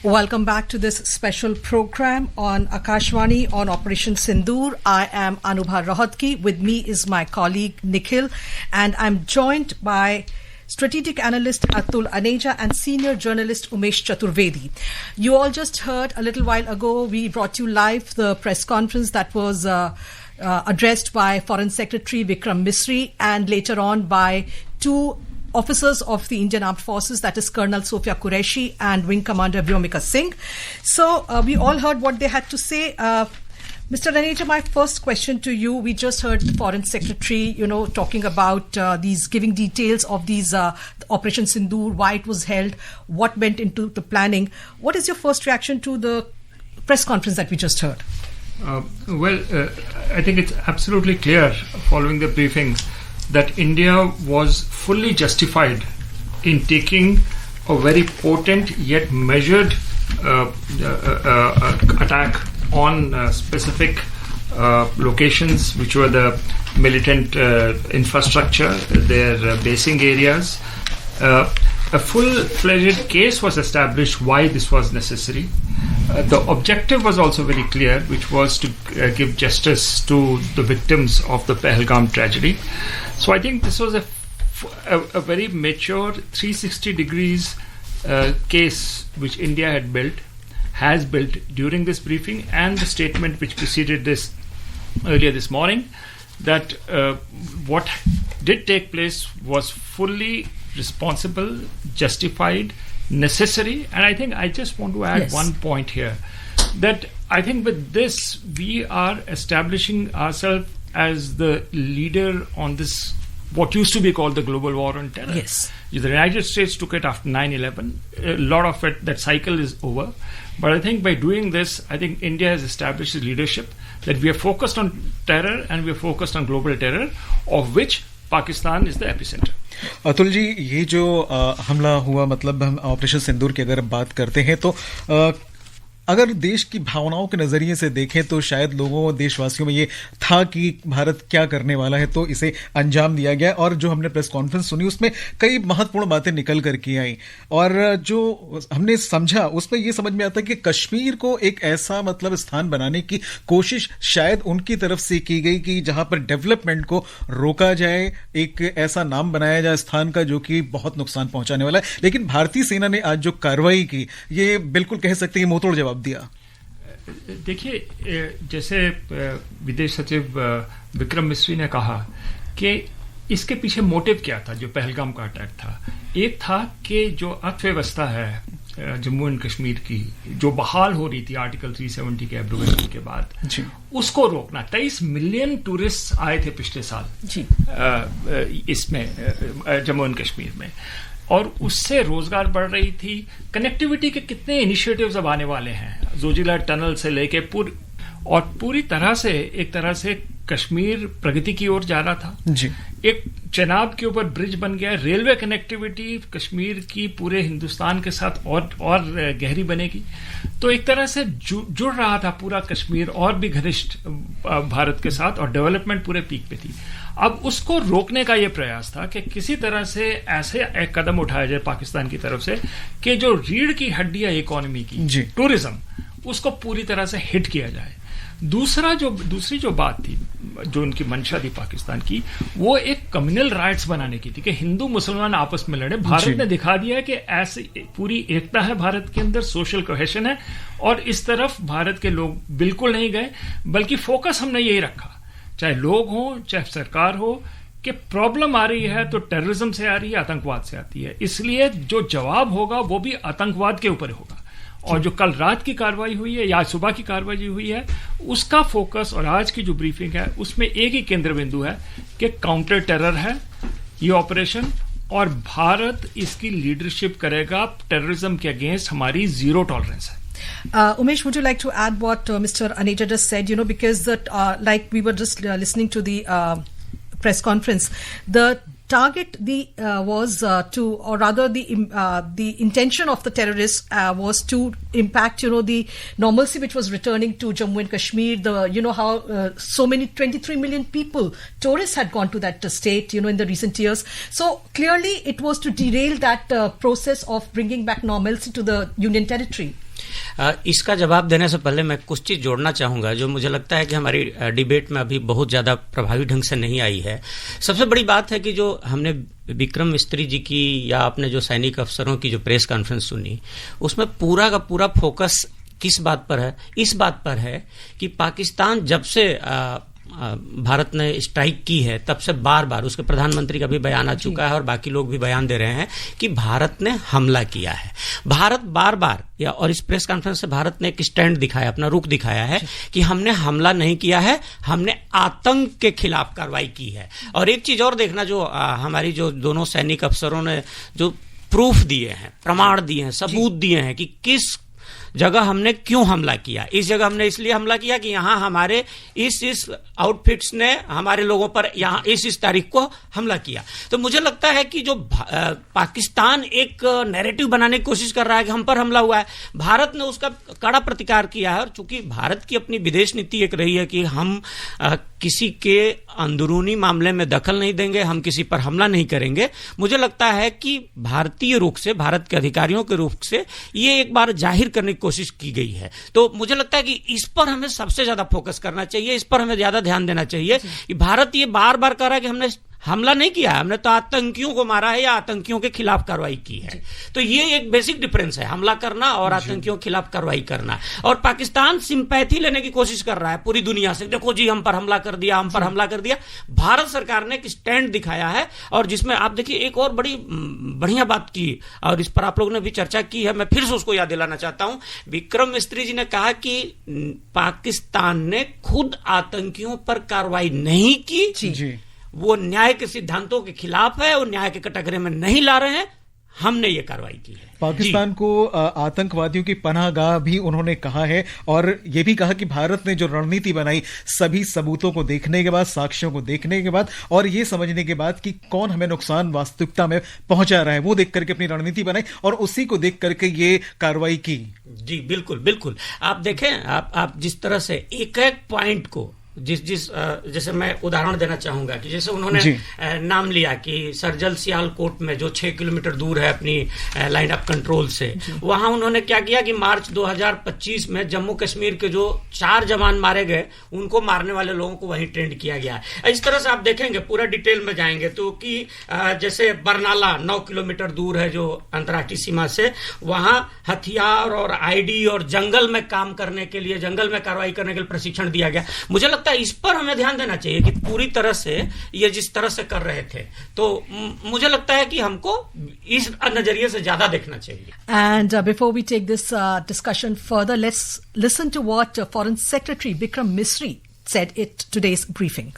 Welcome back to this special program on Akashvani on Operation Sindoor. I am Anubha Rohatgi. With me is my colleague Nikhil, and I'm joined by strategic analyst Atul Aneja and senior journalist Umesh Chaturvedi. You all just heard a little while ago, we brought you live the press conference that was addressed by Foreign Secretary Vikram Misri and later on by two officers of the Indian Armed Forces, that is Colonel Sophia Qureshi and Wing Commander Vyomika Singh. So we all heard what they had to say. Mr. Aneja, my first question to you, we just heard the Foreign Secretary, talking about giving details of these Operation Sindoor, why it was held, what went into the planning. What is your first reaction to the press conference that we just heard? I think it's absolutely clear following the briefing that India was fully justified in taking a very potent yet measured attack on specific locations, which were the militant infrastructure, their basing areas. A full-fledged case was established why this was necessary. The objective was also very clear, which was to give justice to the victims of the Pahalgam tragedy. So I think this was a very mature 360 degrees case which India has built during this briefing, and the statement which preceded this earlier this morning, that what did take place was fully responsible, justified, necessary. And I think I just want to add one point here, that I think with this we are establishing ourselves as the leader on this, what used to be called the global war on terror. Yes. The United States took it after 9/11. A lot of it, that cycle is over. But I think by doing this, I think India has established its leadership, that we are focused on terror and we are focused on global terror, of which Pakistan is the epicenter. Atul ji, ये जो हमला हुआ, मतलब हम operation सिंदूर की अगर बात करते हैं तो अगर देश की भावनाओं के नजरिए से देखें तो शायद लोगों, देशवासियों में ये था कि भारत क्या करने वाला है, तो इसे अंजाम दिया गया। और जो हमने प्रेस कॉन्फ्रेंस सुनी उसमें कई महत्वपूर्ण बातें निकल कर की आई, और जो हमने समझा उसमें ये समझ में आता है कि कश्मीर को एक ऐसा स्थान बनाने की कोशिश शायद उनकी तरफ से की गई कि जहां पर डेवलपमेंट को रोका जाए, एक ऐसा नाम बनाया जाए स्थान का जो कि बहुत नुकसान पहुंचाने वाला है। लेकिन भारतीय सेना ने आज जो कार्रवाई की, ये बिल्कुल कह सकते हैं मुंहतोड़ जवाब दिया। देखिए, जैसे विदेश सचिव विक्रम मिस्री ने कहा कि इसके पीछे मोटिव क्या था, जो पहलगाम का अटैक था। एक था कि जो अर्थव्यवस्था है जम्मू एंड कश्मीर की, जो बहाल हो रही थी आर्टिकल 370 के एब्रोगेशन के बाद, उसको रोकना। 23 मिलियन टूरिस्ट आए थे पिछले साल इसमें जम्मू एंड कश्मीर में, और उससे रोजगार बढ़ रही थी। कनेक्टिविटी के कितने इनिशिएटिव्स अब आने वाले हैं, जोजिला टनल से लेके पूरी तरह से कश्मीर प्रगति की ओर जा रहा था जी। एक चेनाब के ऊपर ब्रिज बन गया, रेलवे कनेक्टिविटी कश्मीर की पूरे हिंदुस्तान के साथ और गहरी बनेगी। तो एक तरह से जुड़ रहा था पूरा कश्मीर और भी घनिष्ठ भारत के साथ, और डेवलपमेंट पूरे पीक पे थी। अब उसको रोकने का यह प्रयास था कि किसी तरह से ऐसे एक कदम उठाया जाए पाकिस्तान की तरफ से कि जो रीढ़ की हड्डी है इकोनॉमी की, टूरिज्म, उसको पूरी तरह से हिट किया जाए। दूसरी जो बात थी, जो उनकी मंशा थी पाकिस्तान की, वो एक कम्युनल राइट्स बनाने की थी कि हिंदू मुसलमान आपस में लड़े। भारत ने दिखा दिया कि ऐसे पूरी एकता है भारत के अंदर, सोशल कोहेशन है, और इस तरफ भारत के लोग बिल्कुल नहीं गए, बल्कि फोकस हमने यही रखा, चाहे लोग हों चाहे सरकार हो, कि प्रॉब्लम आ रही है तो टेररिज्म से आ रही है, आतंकवाद से आती है। इसलिए जो जवाब होगा वो भी आतंकवाद के ऊपर होगा। और जो कल रात की कार्रवाई हुई है या आज सुबह की कार्रवाई हुई है, उसका फोकस और आज की जो ब्रीफिंग है उसमें एक ही केंद्र बिंदु है कि काउंटर टेरर है ये ऑपरेशन, और भारत इसकी लीडरशिप करेगा। टेररिज्म के अगेंस्ट हमारी जीरो टॉलरेंस है। Umesh, would you like to add what Mr. Aneja just said? Because that, like we were just listening to the press conference, the target was to, or rather the intention of the terrorists was to impact, the normalcy which was returning to Jammu and Kashmir. How so many 23 million people, tourists had gone to that state, in the recent years. So clearly it was to derail that process of bringing back normalcy to the Union territory. इसका जवाब देने से पहले मैं कुछ चीज जोड़ना चाहूंगा जो मुझे लगता है कि हमारी डिबेट में अभी बहुत ज्यादा प्रभावी ढंग से नहीं आई है। सबसे बड़ी बात है कि जो हमने विक्रम मिस्त्री जी की या अपने जो सैनिक अफसरों की जो प्रेस कॉन्फ्रेंस सुनी, उसमें पूरा का पूरा फोकस किस बात पर है? इस बात पर है कि पाकिस्तान जब से भारत ने स्ट्राइक की है तब से बार बार, उसके प्रधानमंत्री का भी बयान आ चुका है और बाकी लोग भी बयान दे रहे हैं कि भारत ने हमला किया है। भारत बार बार और इस प्रेस कॉन्फ्रेंस से भारत ने एक स्टैंड दिखाया, अपना रुख दिखाया है कि हमने हमला नहीं किया है, हमने आतंक के खिलाफ कार्रवाई की है। और एक चीज और देखना, जो हमारी जो दोनों सैनिक अफसरों ने जो प्रूफ दिए हैं, प्रमाण दिए हैं, सबूत दिए हैं कि किस जगह हमने क्यों हमला किया। इस जगह हमने इसलिए हमला किया कि यहां हमारे इस आउटफिट्स ने हमारे लोगों पर यहां इस तारीख को हमला किया। तो मुझे लगता है कि जो पाकिस्तान एक नैरेटिव बनाने की कोशिश कर रहा है कि हम पर हमला हुआ है, भारत ने उसका कड़ा प्रतिकार किया है। और चूंकि भारत की अपनी विदेश नीति एक रही है कि हम किसी के अंदरूनी मामले में दखल नहीं देंगे, हम किसी पर हमला नहीं करेंगे, मुझे लगता है कि भारतीय रुख से, भारत के अधिकारियों के रुख से ये एक बार जाहिर करने की कोशिश की गई है। तो मुझे लगता है कि इस पर हमें सबसे ज्यादा फोकस करना चाहिए, इस पर हमें ज्यादा ध्यान देना चाहिए कि भारत ये बार बार कह रहा है कि हमने हमला नहीं किया है, हमने तो आतंकियों को मारा है या आतंकियों के खिलाफ कार्रवाई की है। तो ये एक बेसिक डिफरेंस है, हमला करना और आतंकियों के खिलाफ कार्रवाई करना। और पाकिस्तान सिंपैथी लेने की कोशिश कर रहा है पूरी दुनिया से, देखो जी हम पर हमला कर दिया, हम पर हमला कर दिया। भारत सरकार ने एक स्टैंड दिखाया है और जिसमें आप देखिए एक और बड़ी बढ़िया बात की, और इस पर आप लोगों ने भी चर्चा की है, मैं फिर से उसको याद दिलाना चाहता हूं। विक्रम मिस्त्री जी ने कहा कि पाकिस्तान ने खुद आतंकियों पर कार्रवाई नहीं की, जी। वो न्याय के सिद्धांतों के खिलाफ है, वो न्याय के कटघरे में नहीं ला रहे हैं, हमने ये कार्रवाई की है। पाकिस्तान को आतंकवादियों की पनाहगाह भी उन्होंने कहा है और यह भी कहा कि भारत ने जो रणनीति बनाई, सभी सबूतों को देखने के बाद, साक्ष्यों को देखने के बाद और ये समझने के बाद कि कौन हमें नुकसान वास्तविकता में पहुंचा रहा है, वो देख करके अपनी रणनीति बनाई और उसी को देख करके ये कार्रवाई की। जी बिल्कुल बिल्कुल। आप देखें, आप जिस तरह से एक एक पॉइंट को जैसे मैं उदाहरण देना चाहूंगा कि जैसे उन्होंने नाम लिया कि सरजल सियालकोट में जो 6 किलोमीटर दूर है अपनी लाइन ऑफ कंट्रोल से, वहां उन्होंने क्या किया कि मार्च 2025 में जम्मू कश्मीर के जो 4 जवान मारे गए, उनको मारने वाले लोगों को वहीं ट्रेंड किया गया। इस तरह से आप देखेंगे, पूरा डिटेल में जाएंगे तो कि जैसे बरनाला 9 किलोमीटर दूर है जो अंतर्राष्ट्रीय सीमा से, वहां हथियार और आईडी और जंगल में काम करने के लिए, जंगल में कार्रवाई करने के लिए प्रशिक्षण दिया गया। मुझे लगता है इस पर हमें ध्यान देना चाहिए कि पूरी तरह से ये जिस तरह से कर रहे थे, तो मुझे लगता है कि हमको इस नजरिए से ज्यादा देखना चाहिए। And before we take this discussion further, let's listen to what Foreign Secretary Vikram Misri said at today's briefing.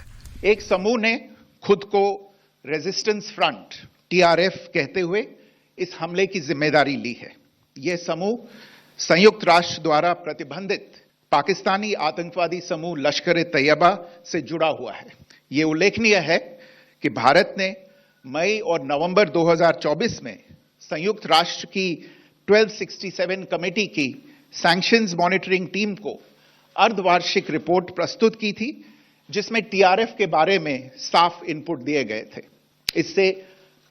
एक समूह ने खुद को रेजिस्टेंस फ्रंट TRF कहते हुए इस हमले की जिम्मेदारी ली है। यह समूह संयुक्त राष्ट्र द्वारा प्रतिबंधित पाकिस्तानी आतंकवादी समूह लश्कर-ए-तैयबा से जुड़ा हुआ है। यह उल्लेखनीय है कि भारत ने मई और नवंबर 2024 में संयुक्त राष्ट्र की 1267 कमेटी की सैंक्शंस मॉनिटरिंग टीम को अर्धवार्षिक रिपोर्ट प्रस्तुत की थी, जिसमें TRF के बारे में साफ इनपुट दिए गए थे। इससे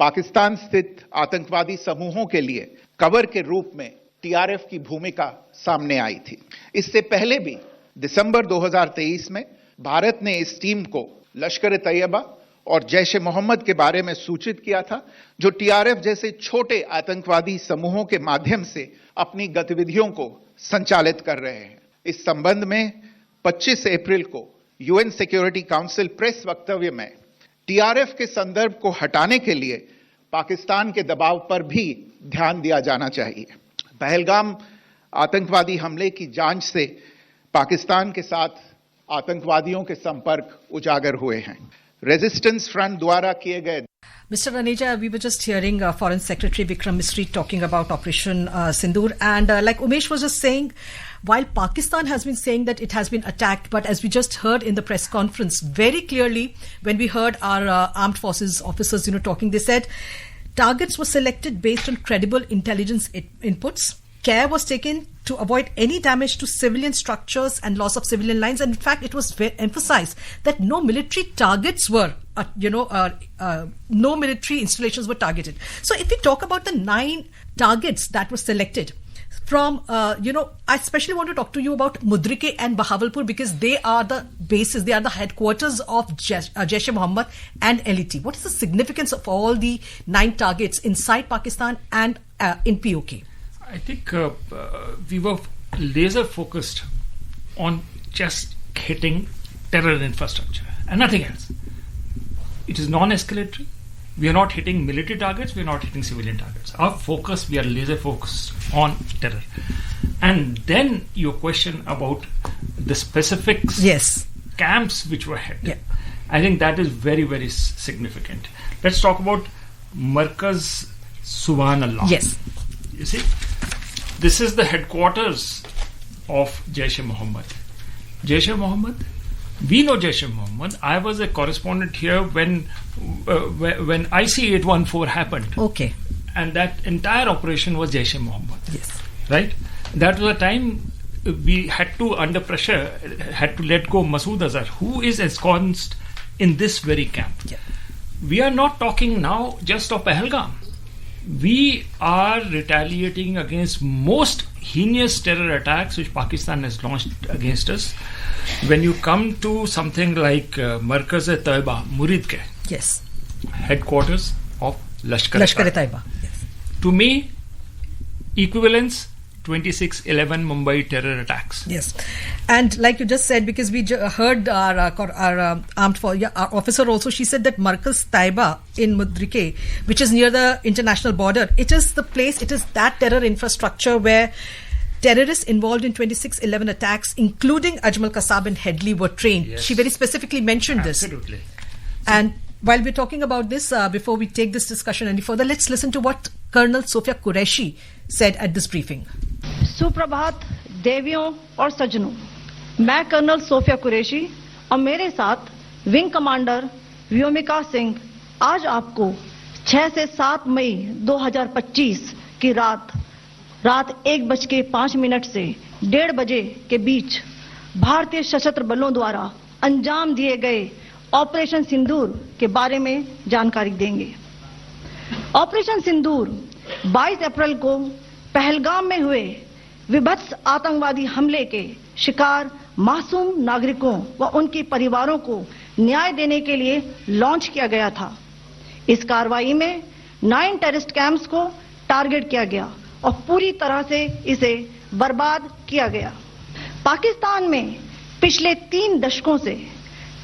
पाकिस्तान स्थित आतंकवादी समूहों के लिए कवर के रूप में TRF की भूमिका सामने आई थी। इससे पहले भी दिसंबर 2023 में भारत ने इस टीम को लश्कर-ए-तैयबा और जैश-ए-मोहम्मद के बारे में सूचित किया था, जो TRF जैसे छोटे आतंकवादी समूहों के माध्यम से अपनी गतिविधियों को संचालित कर रहे हैं। इस संबंध में 25 अप्रैल को UN सिक्योरिटी काउंसिल प्रेस वक्तव्य में TRF के संदर्भ को हटाने के लिए पाकिस्तान के दबाव पर भी ध्यान दिया जाना चाहिए। पहलगाम आतंकवादी हमले की जांच से पाकिस्तान के साथ आतंकवादियों के संपर्क उजागर हुए हैं। रेजिस्टेंस फ्रंट द्वारा किए गए Mr. Raneja, we were just hearing Foreign Secretary Vikram Misri talking about Operation Sindoor, and like Umesh was just saying, while Pakistan has been saying that it has been attacked, but as we just heard in the press conference very clearly, when we heard our armed forces officers, talking, they said targets were selected based on credible intelligence inputs. Care was taken to avoid any damage to civilian structures and loss of civilian lines. And in fact, it was emphasized that no military targets were, no military installations were targeted. So if we talk about the 9 targets that were selected, from, I especially want to talk to you about Mudrike and Bahawalpur because they are the bases, they are the headquarters of Jaish-e-Mohammed and LET. What is the significance of all the 9 targets inside Pakistan and in POK? I think we were laser focused on just hitting terror infrastructure and nothing else. It is non-escalatory. We are not hitting military targets, we are not hitting civilian targets. Our focus, we are laser focused on terror. And then your question about the specifics, camps which were hit. Yeah. I think that is very, very significant. Let's talk about Markaz Subhanallah. Yes. You see, this is the headquarters of Jaish-e-Mohammed. Jaish-e-Mohammed, we know Jaish-e-Mohammed. I was a correspondent here when IC-814 happened. Okay. And that entire operation was Jaish-e-Mohammed. Yes. Right? That was a time we had to, under pressure, had to let go Masood Azhar, who is ensconced in this very camp. Yeah. We are not talking now just of Pahalgam. We are retaliating against most heinous terror attacks which Pakistan has launched against us. When you come to something like Markaz-e-Taiba, Muridke, Yes. headquarters of Lashkar-e-Taiba. Yes. To me, equivalence 26/11 Mumbai terror attacks. Yes, and like you just said, because we heard our officer also, she said that Markaz Taiba in Mudrike, which is near the international border, it is the place, it is that terror infrastructure where terrorists involved in 26/11 attacks, including Ajmal Kasab and Headley, were trained. Yes. She very specifically mentioned Absolutely. this. And while we're talking about this, before we take this discussion any further, let's listen to what Colonel Sofia Qureshi said at this briefing. सुप्रभात देवियों और सज्जनों, मैं colonel Sophia Qureshi और मेरे साथ wing commander Vyomika Singh आज आपको 6 से 7 मई 2025 की रात 1:05 से 1:30 बजे के बीच भारतीय सशस्त्र बलों द्वारा अंजाम दिए गए ऑपरेशन सिंदूर के बारे में जानकारी देंगे। ऑपरेशन सिंदूर 22 अप्रैल को पहलगाम में हुए विभत्स आतंकवादी हमले के शिकार मासूम नागरिकों व उनके परिवारों को न्याय देने के लिए लॉन्च किया गया था। इस कार्रवाई में 9 टेररिस्ट कैंप्स को टारगेट किया गया और पूरी तरह से इसे बर्बाद किया गया। पाकिस्तान में पिछले 3 दशकों से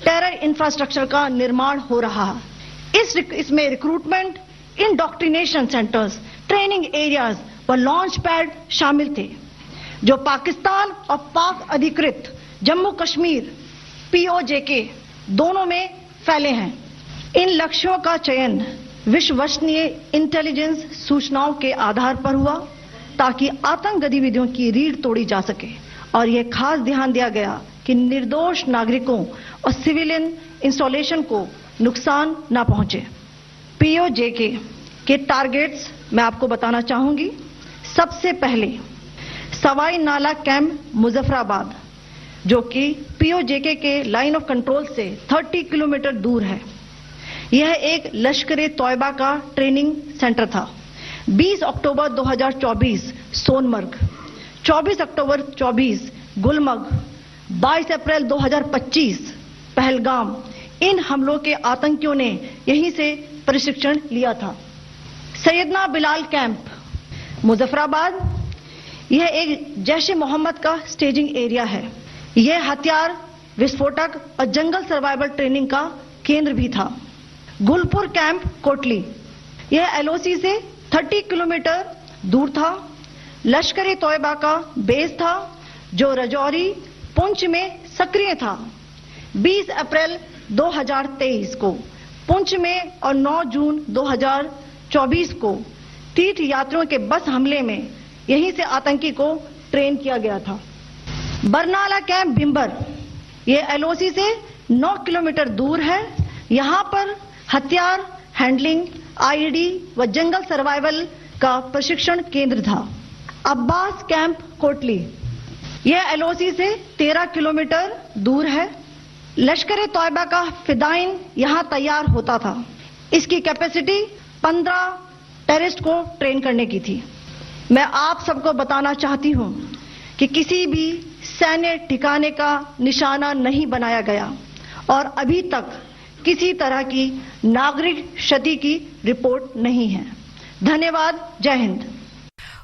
टेरर इंफ्रास्ट्रक्चर का निर्माण हो रहा है। इसमें recruitment, indoctrination centres, training areas व लॉन्च पैड शामिल थे, जो पाकिस्तान और पाक अधिकृत जम्मू कश्मीर POJK दोनों में फैले हैं। इन लक्ष्यों का चयन विश्वसनीय इंटेलिजेंस सूचनाओं के आधार पर हुआ ताकि आतंक गतिविधियों की रीढ़ तोड़ी जा सके और यह खास ध्यान दिया गया कि निर्दोष नागरिकों और सिविलियन इंस्टॉलेशन को नुकसान न पहुंचे। POJK के टारगेट्स मैं आपको बताना चाहूंगी। सबसे पहले सवाई नाला कैंप मुजफ्फराबाद, जो कि POJK के लाइन ऑफ कंट्रोल से 30 किलोमीटर दूर है। यह एक लश्कर-ए-तौयबा का ट्रेनिंग सेंटर था। 20 अक्टूबर 2024 सोनमर्ग, 24 अक्टूबर 24 गुलमर्ग, 22 अप्रैल 2025 पहलगाम, इन हमलों के आतंकियों ने यहीं से प्रशिक्षण लिया था। सैयदना बिलाल कैंप मुजफ्फराबाद, यह एक जैश-ए-मोहम्मद का स्टेजिंग एरिया है। यह हथियार, विस्फोटक और जंगल सर्वाइवल ट्रेनिंग का केंद्र भी था। गुलपुर कैंप कोटली, यह LOC से 30 किलोमीटर दूर था। लश्कर-ए-तौयबा का बेस था जो रजौरी, पुंछ में सक्रिय था। 20 अप्रैल 2023 को पुंछ में और 9 जून 2024 को तीर्थ यात्रियों के बस हमले में यहीं से आतंकी को ट्रेन किया गया था। बरनाला कैंप भिंबर, यह LOC से 9 किलोमीटर दूर है। यहां पर हथियार, हैंडलिंग, IED व जंगल सर्वाइवल का प्रशिक्षण केंद्र था। अब्बास कैंप कोटली, यह LOC से 13 किलोमीटर दूर है। लश्कर-ए-तौयबा का फिदाइन यहां तैयार होता था। इसकी कैपेसिटी 15 टेररिस्ट को ट्रेन करने की थी। मैं आप सबको बताना चाहती हूं कि किसी भी सैन्य ठिकाने का निशाना नहीं बनाया गया और अभी तक किसी तरह की नागरिक क्षति की रिपोर्ट नहीं है। धन्यवाद। जय Hind.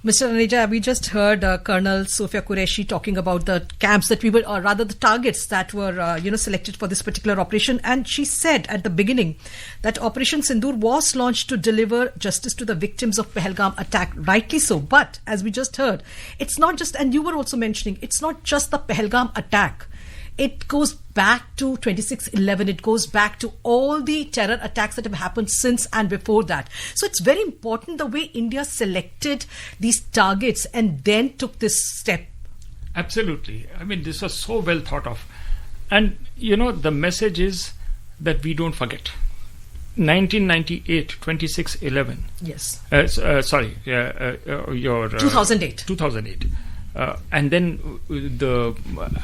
Mr. Aneja, we just heard Colonel Sofia Qureshi talking about the camps that we were, or rather the targets that were, selected for this particular operation. And she said at the beginning that Operation Sindoor was launched to deliver justice to the victims of Pahalgam attack. Rightly so. But as we just heard, it's not just, and you were also mentioning, it's not just the Pahalgam attack. It goes back to 26/11. It goes back to all the terror attacks that have happened since and before that. So it's very important the way India selected these targets and then took this step. Absolutely. I mean, this was so well thought of. And, the message is that we don't forget. 1998, 26/11. Yes. Your 2008. 2008. And then the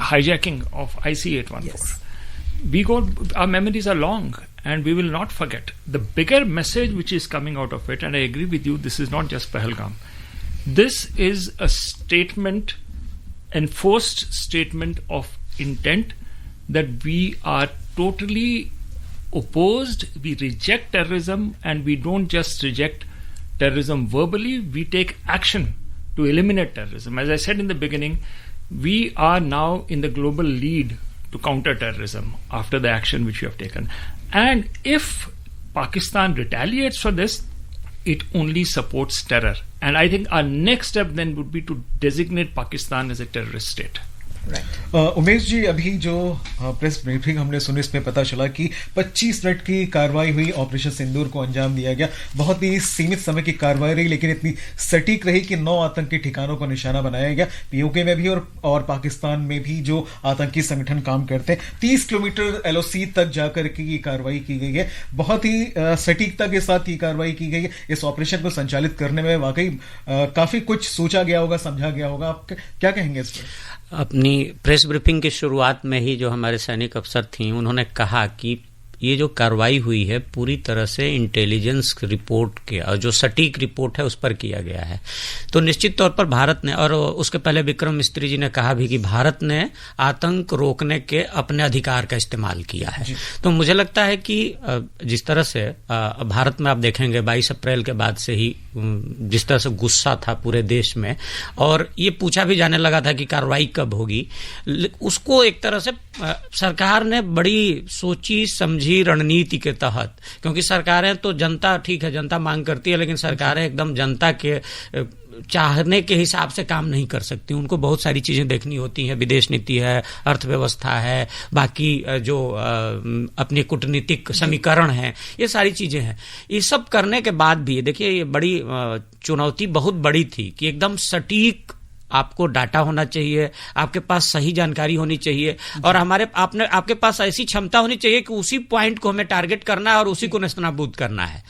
hijacking of IC-814. Yes. Our memories are long and we will not forget. The bigger message which is coming out of it, and I agree with you, this is not just Pahalgam. This is a statement, enforced statement of intent that we are totally opposed, we reject terrorism, and we don't just reject terrorism verbally, we take action to eliminate terrorism. As I said in the beginning, we are now in the global lead to counter terrorism after the action which we have taken. And if Pakistan retaliates for this, it only supports terror. And I think our next step then would be to designate Pakistan as a terrorist state. Umesh ji, अभी जो press briefing हमने सुनी, इसमें पता चला कि 25 minute की कार्रवाई हुई, ऑपरेशन सिंदूर को अंजाम दिया गया। बहुत ही सीमित समय की कार्रवाई रही, लेकिन इतनी सटीक रही कि 9 आतंकी ठिकानों को निशाना बनाया गया, पीओके में भी और पाकिस्तान में भी जो आतंकी संगठन काम करते हैं। 30 किलोमीटर एलओसी तक जाकर के ये कार्रवाई की गई है। बहुत ही सटीकता के साथ ये कार्रवाई की गई है। इस ऑपरेशन को संचालित करने में वाकई काफी कुछ सोचा गया होगा, समझा गया होगा। आप क्या कहेंगे इस पर? अपनी प्रेस ब्रीफिंग की शुरुआत में ही जो हमारे सैनिक अफसर थी, उन्होंने कहा कि ये जो कार्रवाई हुई है पूरी तरह से इंटेलिजेंस रिपोर्ट के और जो सटीक रिपोर्ट है उस पर किया गया है। तो निश्चित तौर पर भारत ने, और उसके पहले विक्रम मिस्त्री जी ने कहा भी कि भारत ने आतंक रोकने के अपने अधिकार का इस्तेमाल किया है। तो मुझे लगता है कि जिस तरह से भारत में आप देखेंगे 22 अप्रैल के बाद से ही जिस तरह से गुस्सा था पूरे देश में, और ये पूछा भी जाने लगा था कि कार्रवाई कब होगी, उसको एक तरह से सरकार ने बड़ी सोची समझी रणनीति के तहत, क्योंकि सरकारें तो जनता, ठीक है जनता मांग करती है, लेकिन सरकारें एकदम जनता के चाहने के हिसाब से काम नहीं कर सकती। उनको बहुत सारी चीजें देखनी होती हैं, विदेश नीति है, अर्थव्यवस्था है, बाकी जो अपनी कूटनीतिक समीकरण है, ये सारी चीजें हैं। ये सब करने के बाद भी देखिए ये बड़ी चुनौती बहुत बड़ी थी कि एकदम सटीक आपको डाटा होना चाहिए, आपके पास सही जानकारी होनी चाहिए, और आपके पास ऐसी क्षमता होनी चाहिए कि उसी पॉइंट को हमें टारगेट करना है और उसी को नेस्तनाबूद करना है।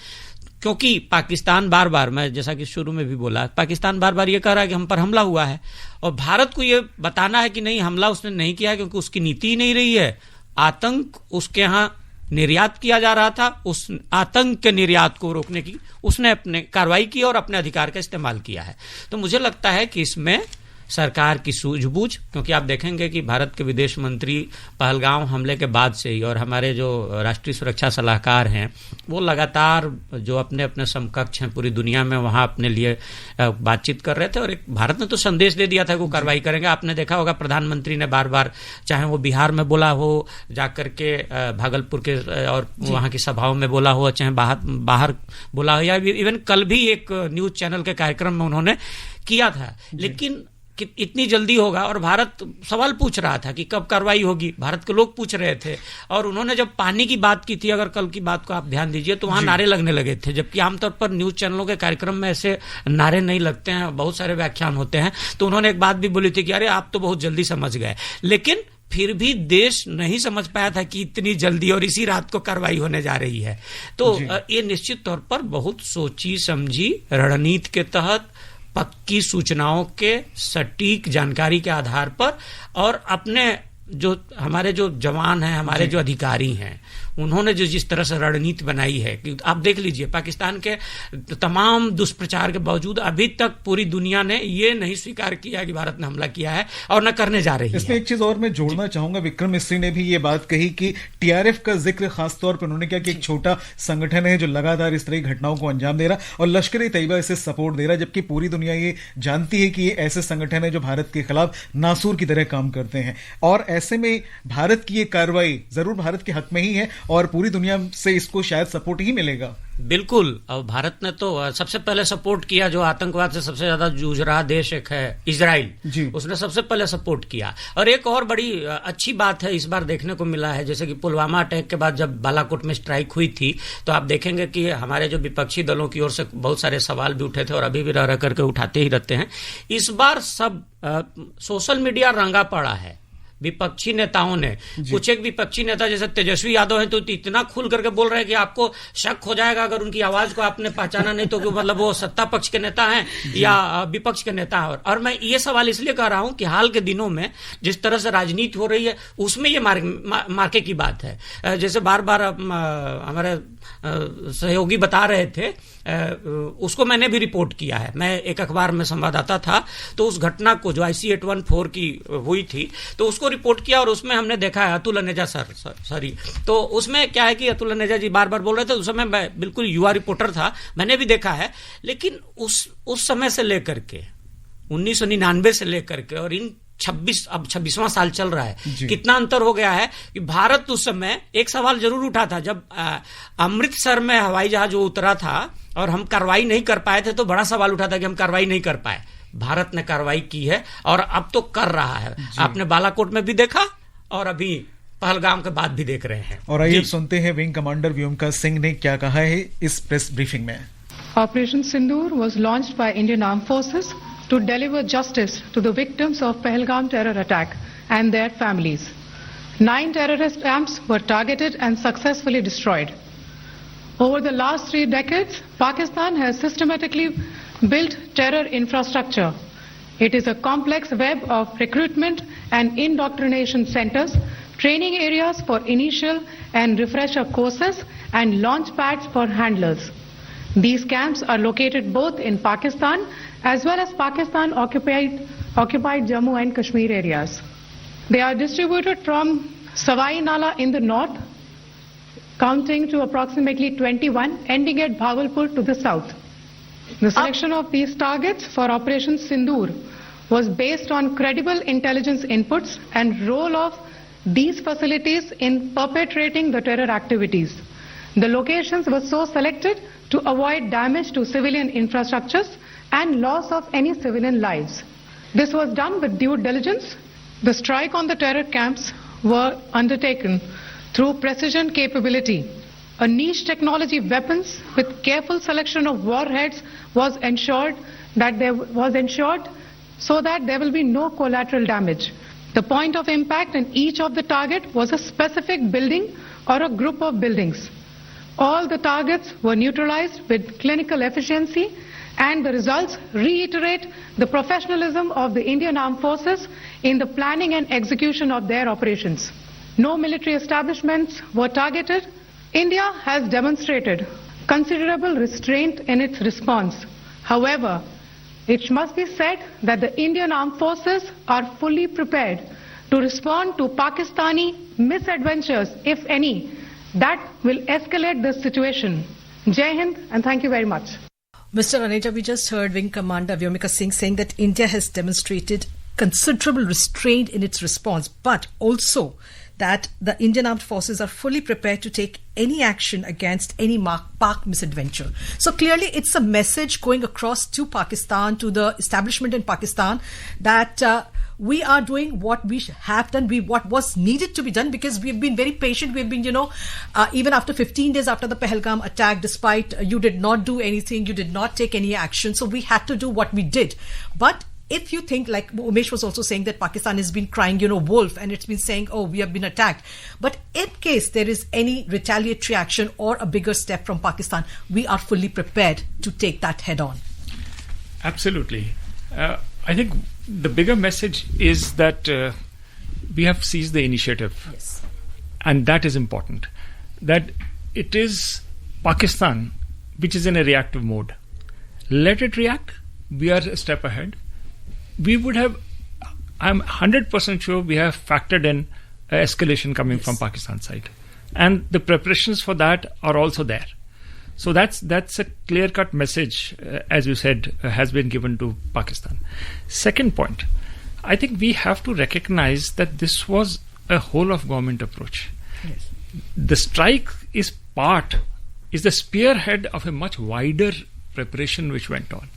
क्योंकि पाकिस्तान बार बार, मैं जैसा कि शुरू में भी बोला, पाकिस्तान बार बार ये कह रहा है कि हम पर हमला हुआ है, और भारत को ये बताना है कि नहीं, हमला उसने नहीं किया है, क्योंकि उसकी नीति ही नहीं रही है। आतंक उसके यहाँ निर्यात किया जा रहा था, उस आतंक के निर्यात को रोकने की उसने अपने कार्रवाई की और अपने अधिकार का इस्तेमाल किया है। तो मुझे लगता है कि इसमें सरकार की सूझबूझ, क्योंकि आप देखेंगे कि भारत के विदेश मंत्री पहलगाम हमले के बाद से ही, और हमारे जो राष्ट्रीय सुरक्षा सलाहकार हैं, वो लगातार जो अपने अपने समकक्ष हैं पूरी दुनिया में वहां अपने लिए बातचीत कर रहे थे, और एक भारत ने तो संदेश दे दिया था कि वो कार्रवाई करेंगे। आपने देखा होगा प्रधानमंत्री ने बार बार, चाहे वो बिहार में बोला हो, जाकर के भागलपुर के और वहां की सभाओं में बोला हो, चाहे बाहर बोला हो, या इवन कल भी एक न्यूज चैनल के कार्यक्रम में उन्होंने किया था। लेकिन कि इतनी जल्दी होगा, और भारत सवाल पूछ रहा था कि कब कार्रवाई होगी, भारत के लोग पूछ रहे थे। और उन्होंने जब पानी की बात की थी, अगर कल की बात को आप ध्यान दीजिए, तो वहां नारे लगने लगे थे, जबकि आमतौर पर न्यूज चैनलों के कार्यक्रम में ऐसे नारे नहीं लगते हैं, बहुत सारे व्याख्यान होते हैं। तो उन्होंने एक बात भी बोली थी कि अरे आप तो बहुत जल्दी समझ गए, लेकिन फिर भी देश नहीं समझ पाया था कि इतनी जल्दी और इसी रात को कार्रवाई होने जा रही है। तो ये निश्चित तौर पर बहुत सोची समझी रणनीति के तहत, पक्की सूचनाओं के सटीक जानकारी के आधार पर, और अपने जो हमारे जो जवान हैं, हमारे जो अधिकारी हैं, उन्होंने जो जिस तरह से रणनीति बनाई है कि आप देख लीजिए, पाकिस्तान के तमाम दुष्प्रचार के बावजूद अभी तक पूरी दुनिया ने ये नहीं स्वीकार किया कि भारत ने हमला किया है और न करने जा रही है। इसमें एक चीज और मैं जोड़ना चाहूंगा, विक्रम मिस्री ने भी ये बात कही कि टीआरएफ का जिक्र खासतौर पर उन्होंने किया कि एक छोटा संगठन है जो लगातार इस तरह की घटनाओं को अंजाम दे रहा और लश्कर ए तैयबा इसे सपोर्ट दे रहा, जबकि पूरी दुनिया ये जानती है कि ये ऐसे संगठन है जो भारत के खिलाफ नासूर की तरह काम करते हैं। और ऐसे में भारत की ये कार्रवाई जरूर भारत के हक में ही है और पूरी दुनिया से इसको शायद सपोर्ट ही मिलेगा। बिल्कुल, और भारत ने तो सबसे पहले सपोर्ट किया, जो आतंकवाद से सबसे ज्यादा जूझ रहा देश एक है इजराइल, उसने सबसे पहले सपोर्ट किया। और एक और बड़ी अच्छी बात है इस बार देखने को मिला है, जैसे कि पुलवामा अटैक के बाद जब बालाकोट में स्ट्राइक हुई थी तो आप देखेंगे कि हमारे जो विपक्षी दलों की ओर से बहुत सारे सवाल भी उठे थे और अभी भी रह करके उठाते ही रहते हैं। इस बार सब सोशल मीडिया रंगा पड़ा है विपक्षी नेताओं ने। कुछ एक विपक्षी नेता जैसे तेजस्वी यादव है तो इतना खुल करके बोल रहे हैं कि आपको शक हो जाएगा अगर उनकी आवाज को आपने पहचाना नहीं तो मतलब वो सत्ता पक्ष के नेता हैं या विपक्ष के नेता हैं। और मैं ये सवाल इसलिए कर रहा हूं कि हाल के दिनों में जिस तरह से राजनीति हो रही है उसमें ये मार्के की बात है। जैसे बार बार हमारे सहयोगी बता रहे थे, उसको मैंने भी रिपोर्ट किया है। मैं एक अखबार में संवाददाता था तो उस घटना को जो IC-814 की हुई थी तो उसको रिपोर्ट किया और उसमें हमने देखा है अतुल अनेजा सॉरी तो उसमें क्या है कि अतुल अनेजा जी बार बार बोल रहे थे, उस समय मैं बिल्कुल युवा रिपोर्टर था, मैंने भी देखा है। लेकिन उस समय से लेकर के 1999 से लेकर के और इन 26वां साल चल रहा है, कितना अंतर हो गया है कि भारत उस समय एक सवाल जरूर उठा था जब अमृतसर में हवाई जहाज जो उतरा था और हम कार्रवाई नहीं कर पाए थे तो बड़ा सवाल उठा था कि हम कार्रवाई नहीं कर पाए। भारत ने कार्रवाई की है और अब तो कर रहा है। आपने बालाकोट में भी देखा और अभी पहलगाम के बाद भी देख रहे हैं। और आइए सुनते हैं विंग कमांडर व्योमिका सिंह ने क्या कहा है इस प्रेस ब्रीफिंग में। Operation Sindoor was launched by Indian armed forces to deliver justice to the victims of Pahalgam terror attack and their families. 9 terrorist camps were targeted and successfully destroyed. Over the last 3 decades, Pakistan has systematically built terror infrastructure. It is a complex web of recruitment and indoctrination centers, training areas for initial and refresher courses, and launch pads for handlers. These camps are located both in Pakistan as well as Pakistan occupied Jammu and Kashmir areas. They are distributed from Savai Nala in the north, counting to approximately 21, ending at Bhagalpur to the south. The selection of these targets for Operation Sindoor was based on credible intelligence inputs and role of these facilities in perpetrating the terror activities. The locations were so selected to avoid damage to civilian infrastructures and loss of any civilian lives. This was done with due diligence. The strike on the terror camps were undertaken through precision capability. A niche technology weapons with careful selection of warheads was ensured so that there will be no collateral damage. The point of impact in each of the target was a specific building or a group of buildings. All the targets were neutralized with clinical efficiency, and the results reiterate the professionalism of the Indian Armed Forces in the planning and execution of their operations. No military establishments were targeted. India has demonstrated considerable restraint in its response. However, it must be said that the Indian Armed Forces are fully prepared to respond to Pakistani misadventures, if any, that will escalate this situation. Jai Hind, and thank you very much. Mr. Aneja, we just heard Wing Commander Vyomika Singh saying that India has demonstrated considerable restraint in its response, but also that the Indian Armed Forces are fully prepared to take any action against any Pak misadventure. So clearly it's a message going across to Pakistan, to the establishment in Pakistan, that we are doing what we have done, what was needed to be done, because we've been very patient. We've been, even after 15 days after the Pahalgam attack, despite you did not do anything, you did not take any action. So we had to do what we did. But if you think, like Umesh was also saying, that Pakistan has been crying, wolf, and it's been saying, oh, we have been attacked. But in case there is any retaliatory action or a bigger step from Pakistan, we are fully prepared to take that head on. Absolutely. I think the bigger message is that we have seized the initiative. Yes. And that is important. that it is Pakistan which is in a reactive mode. Let it react. We are a step ahead. We would have, I'm 100% sure we have factored in escalation coming from Pakistan side. And the preparations for that are also there. So that's a clear-cut message, as you said, has been given to Pakistan. Second point, I think we have to recognize that this was a whole of government approach. Yes. The strike is the spearhead of a much wider preparation which went on.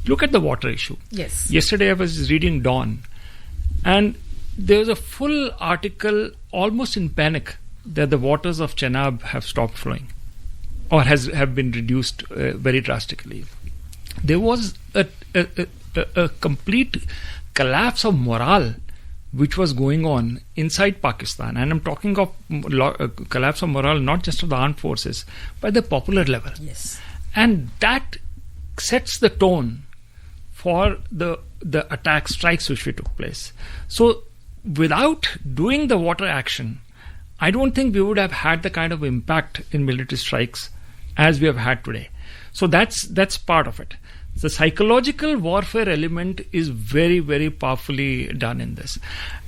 Look at the water issue. Yes. Yesterday I was reading Dawn, and there was a full article almost in panic that the waters of Chenab have stopped flowing or have been reduced very drastically. There was a complete collapse of morale which was going on inside Pakistan, and I'm talking of collapse of morale not just of the armed forces, but the popular level. Yes. And that sets the tone for the attack strikes which we took place. So without doing the water action, I don't think we would have had the kind of impact in military strikes as we have had today. So that's part of it. The psychological warfare element is very, very powerfully done in this.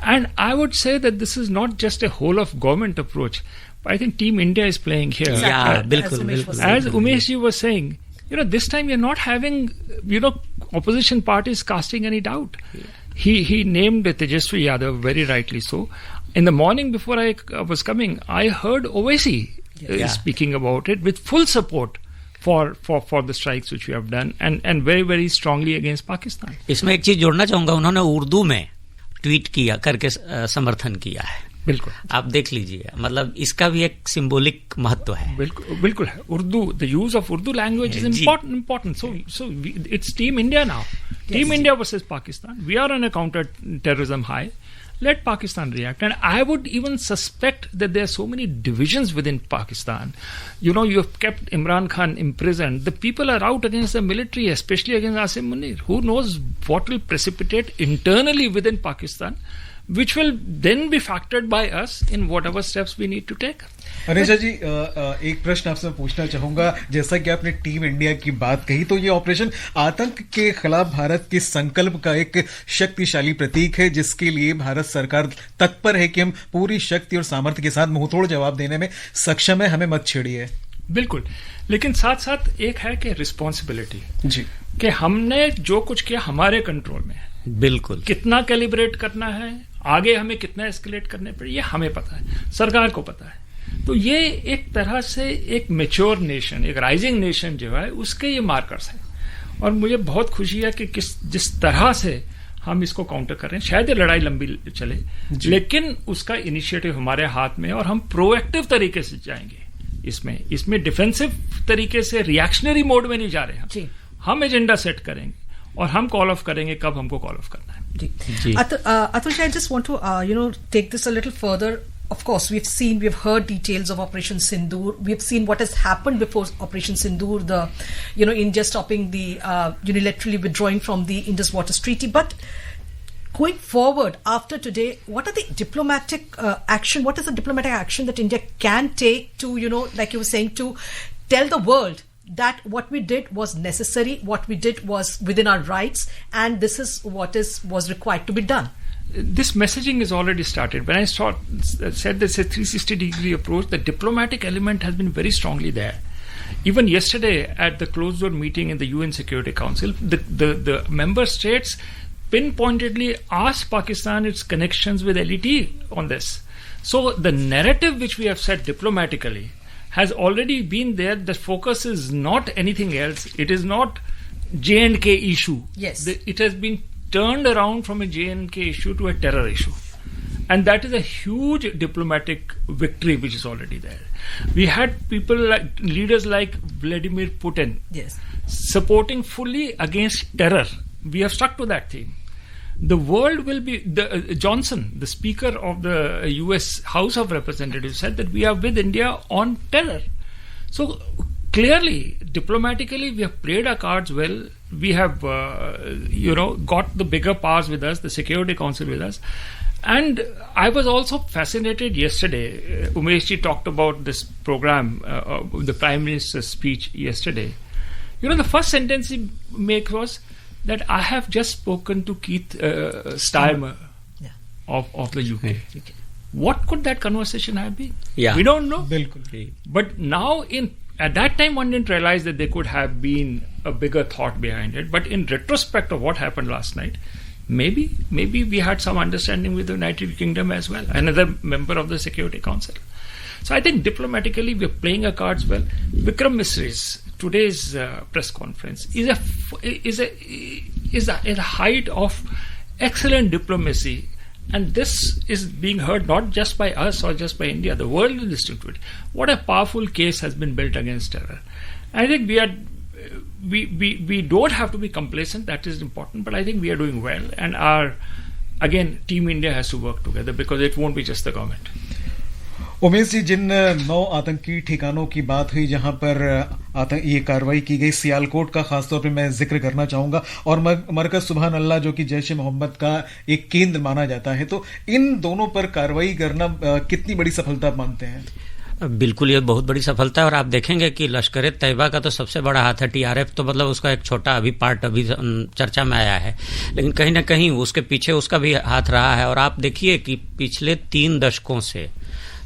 And I would say that this is not just a whole of government approach, but I think Team India is playing here. Exactly. As Umesh ji was saying, this time you're not having, opposition parties casting any doubt. Yeah. He named Tejasvi Yadav, very rightly so. In the morning before I was coming, I heard Owaisi speaking about it with full support for the strikes which we have done and very, very strongly against Pakistan. इसमें एक चीज जोड़ना चाहूंगा, उन्होंने उर्दू में tweet किया करके समर्थन किया है. बिल्कुल, आप देख लीजिए, मतलब इसका भी एक सिंबॉलिक महत्व है. बिल्कुल है. Urdu, the use of Urdu language is important. So it's Team India now. Yes. Team India versus Pakistan. We are on a counter-terrorism high. Let Pakistan react. And I would even suspect that there are so many divisions within Pakistan. You have kept Imran Khan imprisoned. The people are out against the military, especially against Asim Munir. Who knows what will precipitate internally within Pakistan, which will then be factored by us in whatever steps we need to take. Anisha जी, एक प्रश्न आपसे पूछना चाहूंगा. जैसा कि आपने team India की बात कही, तो ये ऑपरेशन आतंक के खिलाफ भारत के संकल्प का एक शक्तिशाली प्रतीक है, जिसके लिए भारत सरकार तत्पर है कि हम पूरी शक्ति और सामर्थ्य के साथ मुंहतोड़ जवाब देने में सक्षम है. हमें मत छेड़िए. बिल्कुल, लेकिन साथ साथ एक है कि रिस्पॉन्सिबिलिटी जी, कि हमने जो कुछ किया हमारे कंट्रोल में है. बिल्कुल, कितना कैलिब्रेट करना है, आगे हमें कितना एस्केलेट करने पड़े, ये हमें पता है, सरकार को पता है. तो ये एक तरह से एक मैच्योर नेशन, एक राइजिंग नेशन जो है, उसके ये मार्कर्स हैं. और मुझे बहुत खुशी है कि जिस तरह से हम इसको काउंटर कर रहे हैं. शायद ये लड़ाई लंबी चले, लेकिन उसका इनिशिएटिव हमारे हाथ में है और हम प्रोएक्टिव तरीके से जाएंगे. इसमें डिफेंसिव तरीके से रिएक्शनरी मोड में नहीं जा रहे हैं. हम एजेंडा सेट करेंगे और हम कॉल ऑफ करेंगे कब हमको कॉल ऑफ करना है. Atul, I just want to take this a little further. Of course, we've heard details of Operation Sindoor. We've seen what has happened before Operation Sindoor, India stopping the unilaterally withdrawing from the Indus Waters Treaty. But going forward after today, what are the diplomatic action? What is the diplomatic action that India can take to, like you were saying, to tell the world that what we did was necessary, what we did was within our rights, and this is what was required to be done? This messaging is already started. When I said there's a 360-degree approach, the diplomatic element has been very strongly there. Even yesterday at the closed-door meeting in the UN Security Council, the member states pinpointedly asked Pakistan its connections with LET on this. So the narrative which we have set diplomatically has already been there. The focus is not anything else. It is not J&K issue. Yes. It has been turned around from a J&K issue to a terror issue. And that is a huge diplomatic victory which is already there. We had leaders like Vladimir Putin, yes, supporting fully against terror. We have stuck to that theme. The world will be... Johnson, the Speaker of the US House of Representatives, said that we are with India on terror. So clearly, diplomatically, we have played our cards well. We have, got the bigger powers with us, the Security Council with us. And I was also fascinated yesterday. Umesh ji talked about this program, the Prime Minister's speech yesterday. You know, the first sentence he made was that I have just spoken to Keith Starmer of the UK. What could that conversation have been? Yeah. We don't know. बिल्कुल. But now, at that time, one didn't realize that there could have been a bigger thought behind it. But in retrospect of what happened last night, maybe we had some understanding with the United Kingdom as well, another member of the Security Council. So I think diplomatically we're playing our cards well. Vikram Misri's today's press conference is a height of excellent diplomacy. And this is being heard not just by us or just by India. The world is listening to it. What a powerful case has been built against terror. I think we don't have to be complacent. That is important. But I think we are doing well. And again, Team India has to work together because it won't be just the government. Umesh ji, जिन 9 आतंकी ठिकानों की बात हुई जहां पर ये कार्रवाई की गई, सियालकोट का खासतौर पे मैं जिक्र करना चाहूंगा, और मरकज सुबहान अल्लाह जो कि जैश ए मोहम्मद का एक केंद्र माना जाता है, तो इन दोनों पर कार्रवाई करना कितनी बड़ी सफलता मानते हैं? बिल्कुल, ये बहुत बड़ी सफलता है। और आप देखेंगे कि लश्कर तैयबा का तो सबसे बड़ा हाथ है, टीआरएफ तो मतलब उसका एक छोटा अभी पार्ट अभी चर्चा में आया है, लेकिन कहीं ना कहीं उसके पीछे उसका भी हाथ रहा है। और आप देखिए कि पिछले 3 दशकों से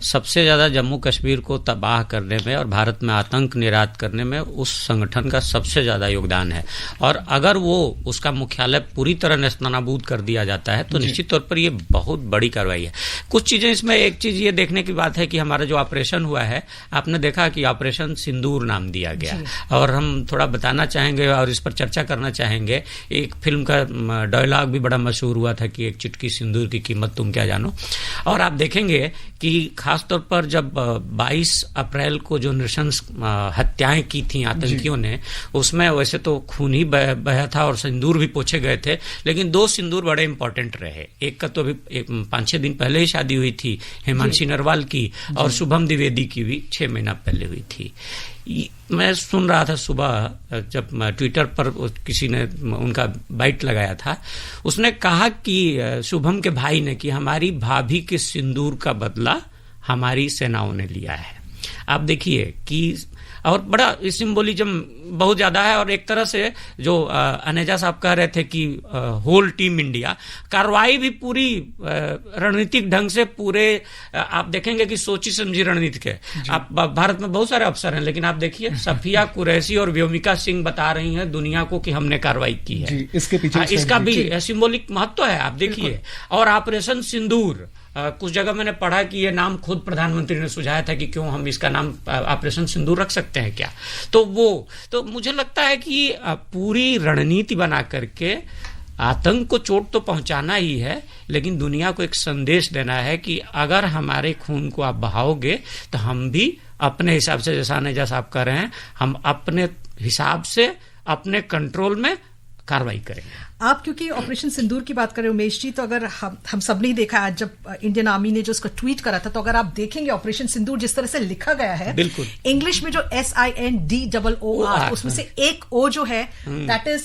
सबसे ज्यादा जम्मू कश्मीर को तबाह करने में और भारत में आतंक निर्यात करने में उस संगठन का सबसे ज्यादा योगदान है। और अगर वो उसका मुख्यालय पूरी तरह नेस्तनाबूद कर दिया जाता है तो निश्चित तौर पर ये बहुत बड़ी कार्रवाई है। कुछ चीजें इसमें, एक चीज ये देखने की बात है कि हमारा जो ऑपरेशन हुआ है, आपने देखा कि ऑपरेशन सिंदूर नाम दिया गया, और हम थोड़ा बताना चाहेंगे और इस पर चर्चा करना चाहेंगे। एक फिल्म का डायलॉग भी बड़ा मशहूर हुआ था कि एक चुटकी सिंदूर की कीमत तुम क्या जानो। और आप देखेंगे कि खासतौर पर जब 22 अप्रैल को जो नृशंस हत्याएं की थी आतंकियों ने, उसमें वैसे तो खून ही बहा था और सिंदूर भी पोछे गए थे, लेकिन 2 सिंदूर बड़े इंपॉर्टेंट रहे। एक का तो अभी 5-6 दिन पहले ही शादी हुई थी हिमांशी नरवाल की, और शुभम द्विवेदी की भी 6 महीना पहले हुई थी। मैं सुन रहा था सुबह जब ट्विटर पर किसी ने उनका बाइट लगाया था, उसने कहा कि शुभम के भाई ने कि हमारी भाभी के सिंदूर का बदला हमारी सेनाओं ने लिया है। आप देखिए कि और बड़ा सिंबोलिज्म बहुत ज्यादा है। और एक तरह से जो अनेजा साहब कह रहे थे कि होल टीम इंडिया, कार्रवाई भी पूरी रणनीतिक ढंग से पूरे, आप देखेंगे कि सोची समझी रणनीति के। आप भारत में बहुत सारे अफसर हैं, लेकिन आप देखिए सफिया कुरैशी और व्योमिका सिंह बता रही हैं दुनिया को कि हमने कार्रवाई की है। इसके पीछे इसका भी सिंबॉलिक महत्व है, आप देखिए। और ऑपरेशन सिंदूर, कुछ जगह मैंने पढ़ा कि ये नाम खुद प्रधानमंत्री ने सुझाया था कि क्यों हम इसका नाम ऑपरेशन सिंदूर रख सकते हैं क्या। तो मुझे लगता है कि पूरी रणनीति बना करके आतंक को चोट तो पहुंचाना ही है, लेकिन दुनिया को एक संदेश देना है कि अगर हमारे खून को आप बहाओगे तो हम भी अपने हिसाब से, जैसा अनेजा साहब कह रहे हैं, हम अपने हिसाब से अपने कंट्रोल में कार्रवाई करेंगे। आप क्योंकि ऑपरेशन सिंदूर की बात कर रहे हो उमेश जी, तो अगर हम सब ने देखा आज जब इंडियन आर्मी ने जो उसका ट्वीट करा था, तो अगर आप देखेंगे ऑपरेशन सिंदूर जिस तरह से लिखा गया है, बिल्कुल इंग्लिश में जो SINDOOR, उसमें से एक O जो है दैट इज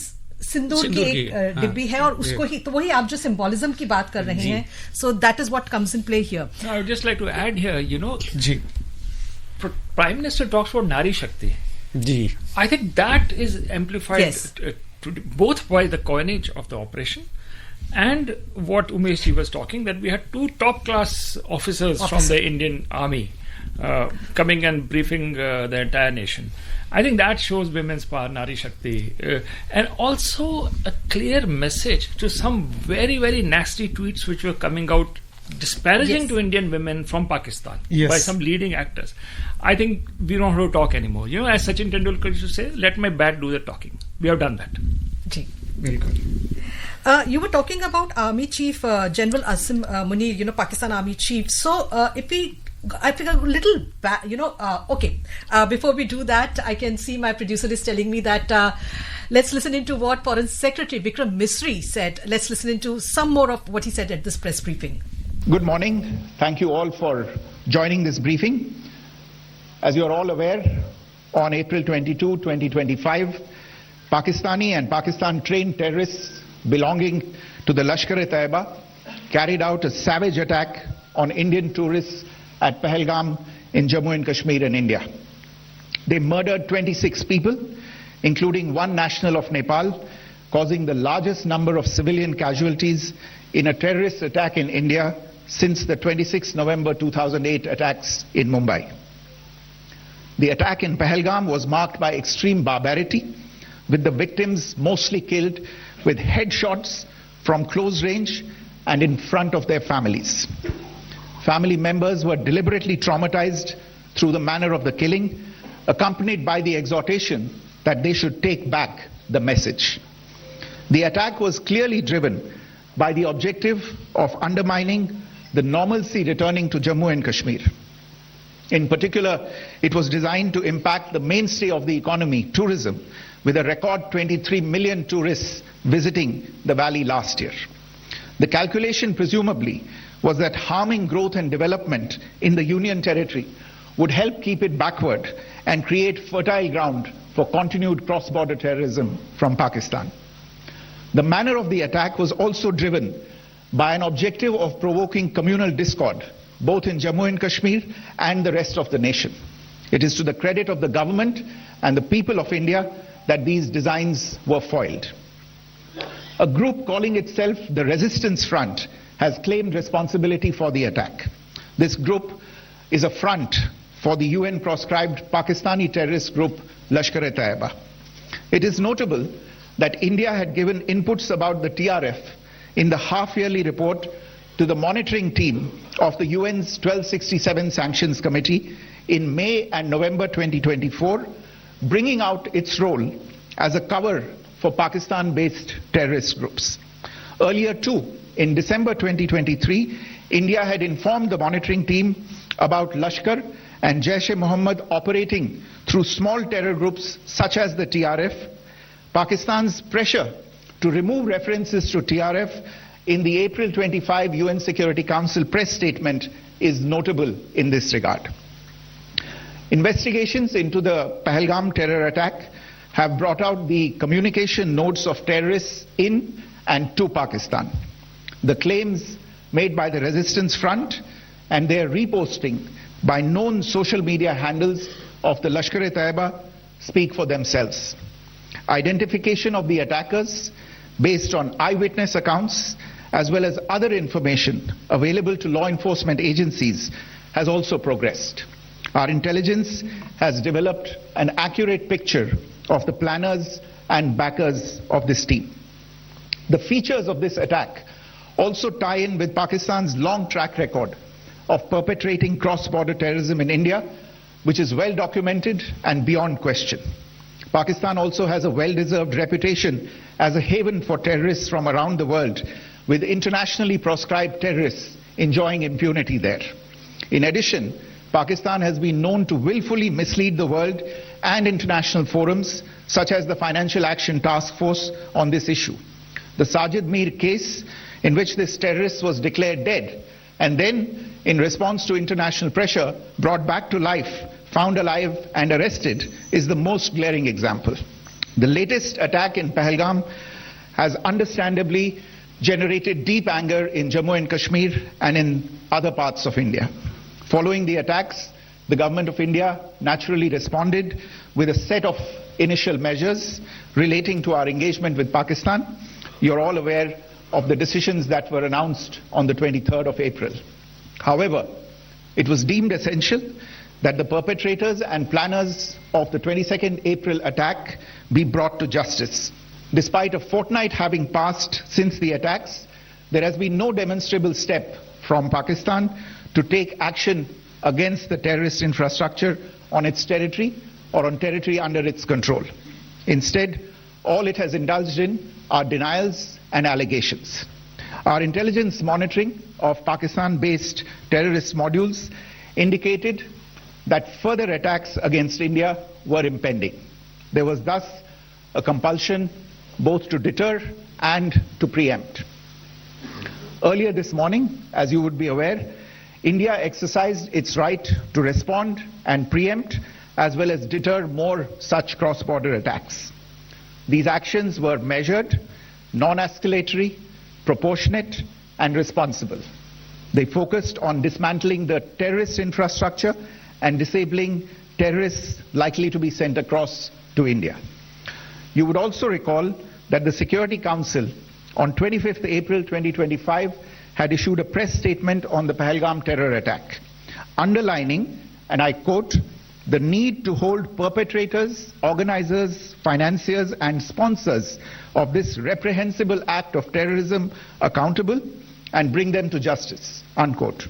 सिंदूर की एक डिब्बी है, और उसको ही, तो वही आप जो सिंबोलिज्म की बात कर रहे हैं, so that is what comes in play here. I would just like to add here, you know, जी, prime minister talks about Nari Shakti, जी, I think that is amplified both by the coinage of the operation and what Umesh ji was talking, that we had 2 top-class officers from the Indian Army coming and briefing the entire nation. I think that shows women's power, Nari Shakti, and also a clear message to some very, very nasty tweets which were coming out disparaging to Indian women from Pakistan by some leading actors. I think we don't have to talk anymore. You know, as Sachin Tendulkar used to say, let my bat do the talking. We have done that. Very good. You were talking about Army Chief General Asim Munir, you know, Pakistan Army Chief. So if we, I think a little back, you know, okay. Before we do that, I can see my producer is telling me that let's listen into what Foreign Secretary Vikram Misri said. Let's listen into some more of what he said at this press briefing. Good morning. Thank you all for joining this briefing. As you are all aware, on April 22, 2025, Pakistani and Pakistan-trained terrorists belonging to the Lashkar-e-Taiba carried out a savage attack on Indian tourists at Pahalgam in Jammu and Kashmir in India. They murdered 26 people, including one national of Nepal, causing the largest number of civilian casualties in a terrorist attack in India since the 26 November 2008 attacks in Mumbai. The attack in Pahalgam was marked by extreme barbarity, with the victims mostly killed with headshots from close range and in front of their families. Family members were deliberately traumatized through the manner of the killing, accompanied by the exhortation that they should take back the message. The attack was clearly driven by the objective of undermining the normalcy returning to Jammu and Kashmir. In particular, it was designed to impact the mainstay of the economy, tourism, with a record 23 million tourists visiting the valley last year. The calculation presumably was that harming growth and development in the Union Territory would help keep it backward and create fertile ground for continued cross-border terrorism from Pakistan. The manner of the attack was also driven by an objective of provoking communal discord, both in Jammu and Kashmir and the rest of the nation. It is to the credit of the government and the people of India that these designs were foiled. A group calling itself the Resistance Front has claimed responsibility for the attack. This group is a front for the UN-proscribed Pakistani terrorist group Lashkar-e-Taiba. It is notable that India had given inputs about the TRF in the half-yearly report to the monitoring team of the UN's 1267 Sanctions Committee in May and November 2024, bringing out its role as a cover for Pakistan-based terrorist groups. Earlier too, in December 2023, India had informed the monitoring team about Lashkar and Jaish-e-Mohammed operating through small terror groups such as the TRF. Pakistan's pressure to remove references to TRF in the April 25 UN Security Council press statement is notable in this regard. Investigations into the Pahalgam terror attack have brought out the communication notes of terrorists in and to Pakistan. The claims made by the Resistance Front and their reposting by known social media handles of the Lashkar-e-Taiba speak for themselves. Identification of the attackers based on eyewitness accounts as well as other information available to law enforcement agencies has also progressed. Our intelligence has developed an accurate picture of the planners and backers of this team. The features of this attack also tie in with Pakistan's long track record of perpetrating cross-border terrorism in India, which is well documented and beyond question. Pakistan also has a well-deserved reputation as a haven for terrorists from around the world, with internationally proscribed terrorists enjoying impunity there. In addition, Pakistan has been known to willfully mislead the world and international forums, such as the Financial Action Task Force, on this issue. The Sajid Mir case, in which this terrorist was declared dead and then, in response to international pressure, brought back to life, found alive and arrested, is the most glaring example. The latest attack in Pahalgam has understandably generated deep anger in Jammu and Kashmir and in other parts of India. Following the attacks, the government of India naturally responded with a set of initial measures relating to our engagement with Pakistan. You're all aware of the decisions that were announced on the 23rd of April. However, it was deemed essential that the perpetrators and planners of the 22nd April attack be brought to justice. Despite a fortnight having passed since the attacks, there has been no demonstrable step from Pakistan to take action against the terrorist infrastructure on its territory or on territory under its control. Instead, all it has indulged in are denials and allegations. Our intelligence monitoring of Pakistan-based terrorist modules indicated that further attacks against India were impending. There was thus a compulsion both to deter and to preempt. Earlier this morning, as you would be aware, India exercised its right to respond and preempt as well as deter more such cross-border attacks. These actions were measured, non-escalatory, proportionate, and responsible. They focused on dismantling the terrorist infrastructure and disabling terrorists likely to be sent across to India. You would also recall that the Security Council on 25th April 2025 had issued a press statement on the Pahalgam terror attack, underlining, and I quote, the need to hold perpetrators, organizers, financiers, and sponsors of this reprehensible act of terrorism accountable and bring them to justice, unquote.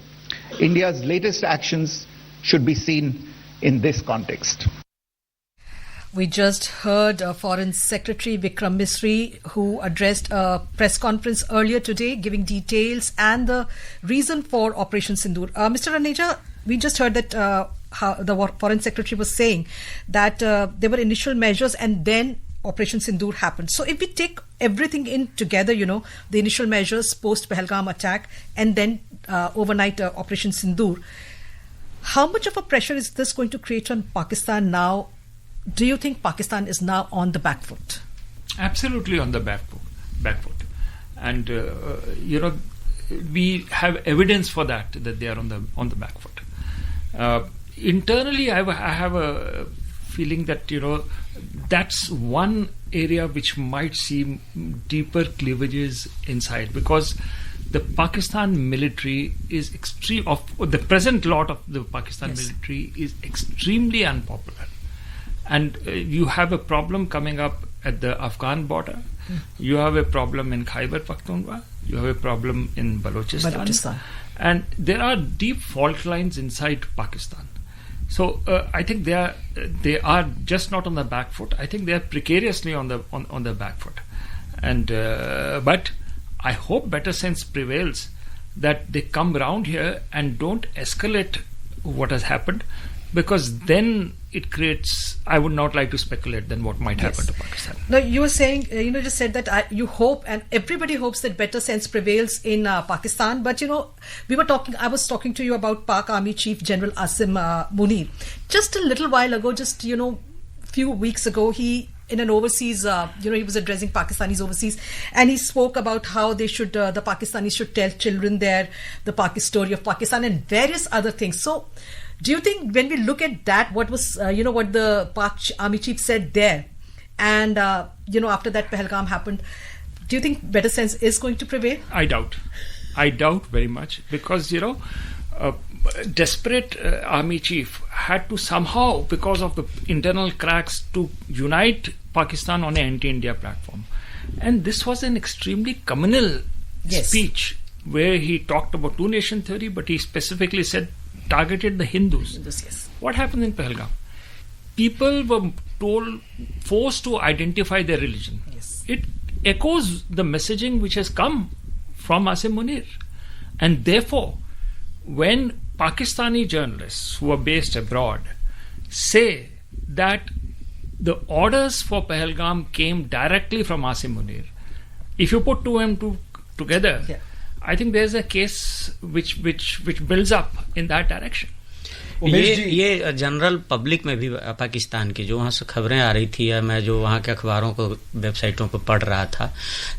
India's latest actions should be seen in this context. We just heard Foreign Secretary Vikram Misri, who addressed a press conference earlier today, giving details and the reason for Operation Sindoor. Mr. Raneja, we just heard that how the Foreign Secretary was saying that there were initial measures and then Operation Sindoor happened. So if we take everything in together, the initial measures post Pahalgam attack and then overnight Operation Sindoor, how much of a pressure is this going to create on Pakistan now? Do you think Pakistan is now on the back foot? Absolutely on the back foot. And, we have evidence for that they are on the back foot. Internally, I have a feeling that, that's one area which might see deeper cleavages inside, because the Pakistan military is the present lot of the Pakistan military is extremely unpopular. And you have a problem coming up at the Afghan border. You have a problem in Khyber Pakhtunkhwa. You have a problem in Balochistan. And there are deep fault lines inside Pakistan. So I think they are just not on the back foot. I think they are precariously on the back foot. And but I hope better sense prevails, that they come round here and don't escalate what has happened, because then it creates, I would not like to speculate then what might happen to Pakistan. No, you were saying, just said that you hope, and everybody hopes that better sense prevails in Pakistan. But, I was talking to you about Pak Army Chief General Asim Munir. Just a little while ago, few weeks ago, he, in an overseas, he was addressing Pakistanis overseas, and he spoke about how they should, the Pakistanis should tell children there the story of Pakistan and various other things. So, do you think when we look at that, what was, what the Pak Army Chief said there, and, after that Pahalgam happened, do you think better sense is going to prevail? I doubt very much, because, desperate Army Chief had to somehow, because of the internal cracks, to unite Pakistan on an anti-India platform. And this was an extremely communal speech, where he talked about two-nation theory, but he specifically targeted the Hindus. What happened in Pahalgam? People were forced to identify their religion. It echoes the messaging which has come from Asim Munir. And therefore, when Pakistani journalists who are based abroad say that the orders for Pahalgam came directly from Asim Munir, if you put two and two together, I think there's a case which builds up in that direction. ये general public में भी पाकिस्तान की जो वहाँ से खबरें आ रही थी, या मैं जो वहाँ के अखबारों को वेबसाइटों पर पढ़ रहा था,